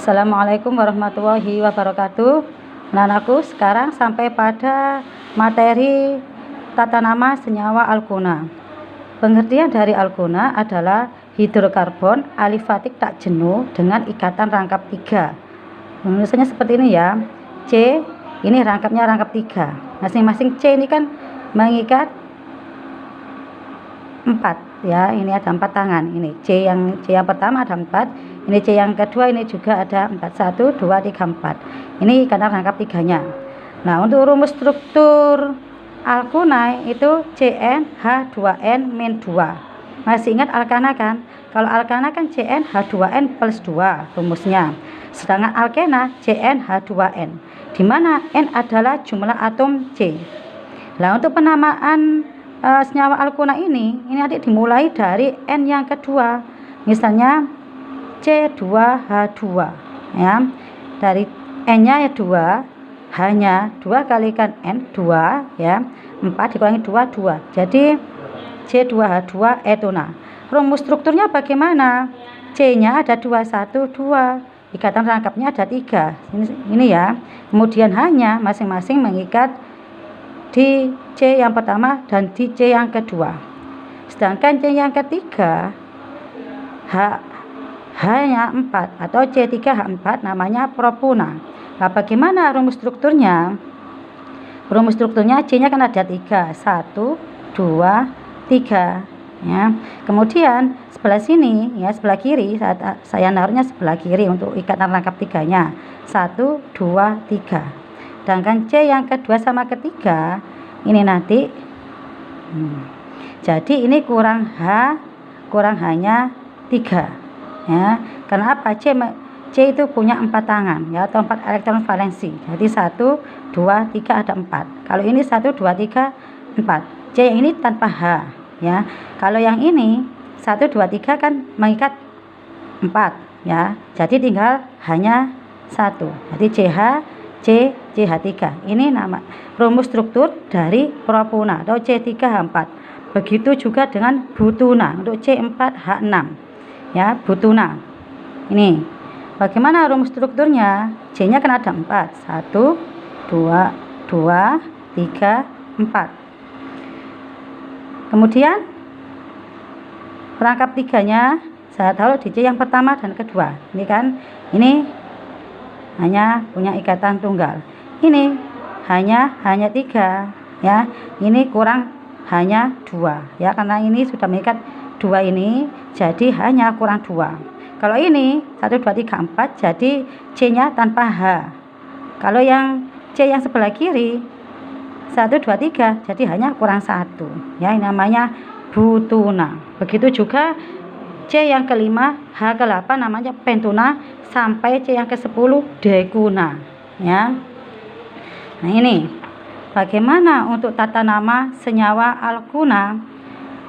Assalamualaikum warahmatullahi wabarakatuh. Anak-anakku, sekarang sampai pada materi tata nama senyawa alkuna. Pengertian dari alkuna adalah hidrokarbon alifatik tak jenuh dengan ikatan rangkap 3. Penulisannya seperti ini ya. C, ini rangkapnya rangkap 3. Masing-masing C ini kan mengikat 4 ya, ini ada 4 tangan. Ini C yang pertama ada 4, ini C yang kedua ini juga ada 4. 1 2 3 4. Ini karena rangkap 3-nya. Nah, untuk rumus struktur alkuna itu CnH2n-2. Masih ingat alkana kan? Kalau alkana kan CnH2n plus 2 rumusnya. Sedangkan alkena CnH2n, di mana N adalah jumlah atom C. Nah, untuk penamaan senyawa alkuna ini adik dimulai dari N yang kedua. Misalnya C2H2 ya. Dari N-nya 2, hanya 2 kalikan N 2 ya. 4 dikurangi 2 2. Jadi C2H2 etona. Rumus strukturnya bagaimana? C-nya ada 2 1 2. Ikatan rangkapnya ada 3. Ini ya. Kemudian hanya masing-masing mengikat di C yang pertama dan di C yang kedua. Sedangkan C yang ketiga hanya 4 atau C3H4 namanya propuna. Nah, bagaimana rumus strukturnya? Rumus strukturnya C-nya kan ada 3, 1 2 3 ya. Kemudian sebelah sini ya, sebelah kiri saya naruhnya sebelah kiri untuk ikatan rangkap 3-nya. 1 2 3. Sedangkan C yang kedua sama ketiga ini nanti jadi ini kurang hanya 3 ya. Karena apa? C itu punya 4 tangan ya, atau 4 elektron valensi. Jadi 1 2 3 ada 4. Kalau ini 1 2 3 4. C yang ini tanpa H ya. Kalau yang ini 1 2 3 kan mengikat 4 ya. Jadi tinggal hanya 1. Jadi CH3. Ini nama rumus struktur dari propuna atau C3H4. Begitu juga dengan butuna untuk C4H6 ya, butuna. Ini bagaimana rumus strukturnya? C-nya kan ada 4. 1 2 3 4. Kemudian rangkap 3-nya saya taruh di C yang pertama dan kedua. Ini kan ini hanya punya ikatan tunggal. Ini hanya 3 ya. Ini kurang hanya 2 ya, karena ini sudah mengikat 2 ini, jadi hanya kurang 2. Kalau ini 1 2 3 4, jadi C-nya tanpa H. Kalau yang C yang sebelah kiri 1 2 3, jadi hanya kurang 1 ya. Ini namanya butuna. Begitu juga C yang kelima, H ke-8 namanya pentuna, sampai C yang ke-10 dekuna ya. Nah, ini bagaimana untuk tata nama senyawa alkuna.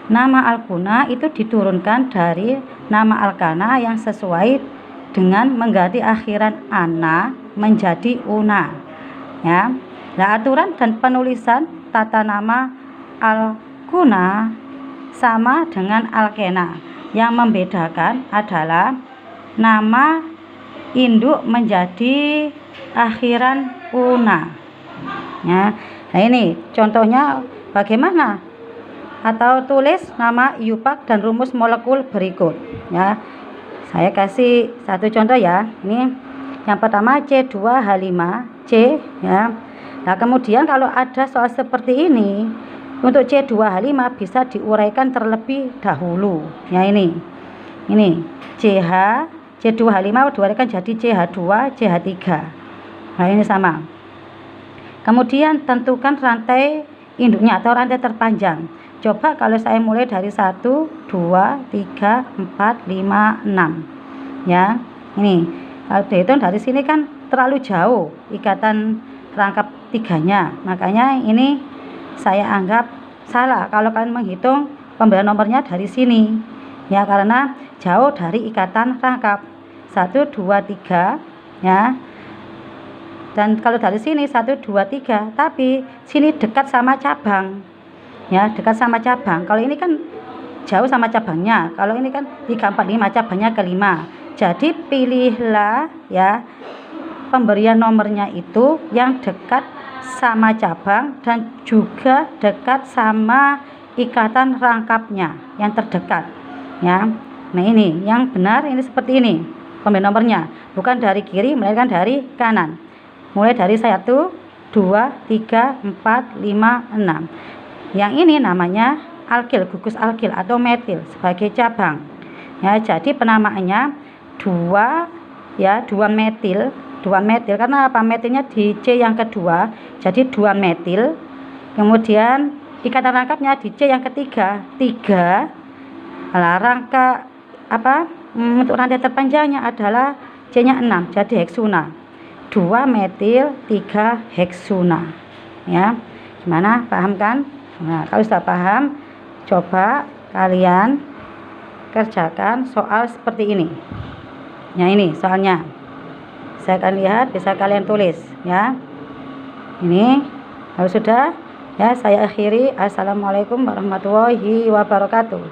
Nama alkuna itu diturunkan dari nama alkana yang sesuai dengan mengganti akhiran ana menjadi una ya. Nah, aturan dan penulisan tata nama alkuna sama dengan alkena. Yang membedakan adalah nama induk menjadi akhiran una ya. Nah, ini contohnya bagaimana, atau tulis nama IUPAC dan rumus molekul berikut ya. Saya kasih satu contoh ya. Ini yang pertama C2H5 C ya. Nah, kemudian kalau ada soal seperti ini, untuk C2H5 bisa diuraikan terlebih dahulu ya. Ini C2H5 diuraikan jadi CH2 CH3. Nah, ini sama. Kemudian tentukan rantai induknya atau rantai terpanjang. Coba kalau saya mulai dari 1 2 3 4 5 6 ya. Ini kalau dihitung dari sini kan terlalu jauh ikatan rangkap 3-nya. Makanya ini saya anggap salah kalau kalian menghitung pemberian nomornya dari sini ya, karena jauh dari ikatan rangkap 1 2 3 ya. Dan kalau dari sini 1 2 3, tapi sini dekat sama cabang ya, dekat sama cabang. Kalau ini kan jauh sama cabangnya. Kalau ini kan 3 4 5 cabangnya ke 5. Jadi pilihlah ya pemberian nomornya itu yang dekat sama cabang dan juga dekat sama ikatan rangkapnya yang terdekat ya. Nah ini yang benar, ini seperti ini pemberian nomornya, bukan dari kiri melainkan dari kanan, mulai dari 1, 2, 3, 4, 5, 6. Yang ini namanya alkil, gugus alkil atau metil sebagai cabang ya. Jadi penamaannya 2 ya, 2 metil karena apa, metilnya di C yang kedua, jadi 2 metil. Kemudian ikatan rangkapnya di C yang ketiga 3. Nah, rangka apa untuk rantai terpanjangnya adalah C nya 6, jadi heksuna. 2 metil 3 heksuna ya. Gimana, paham kan? Nah kalau sudah paham, coba kalian kerjakan soal seperti ini ya. Ini soalnya saya akan lihat, bisa kalian tulis ya. Ini kalau sudah ya, saya akhiri. Assalamualaikum warahmatullahi wabarakatuh.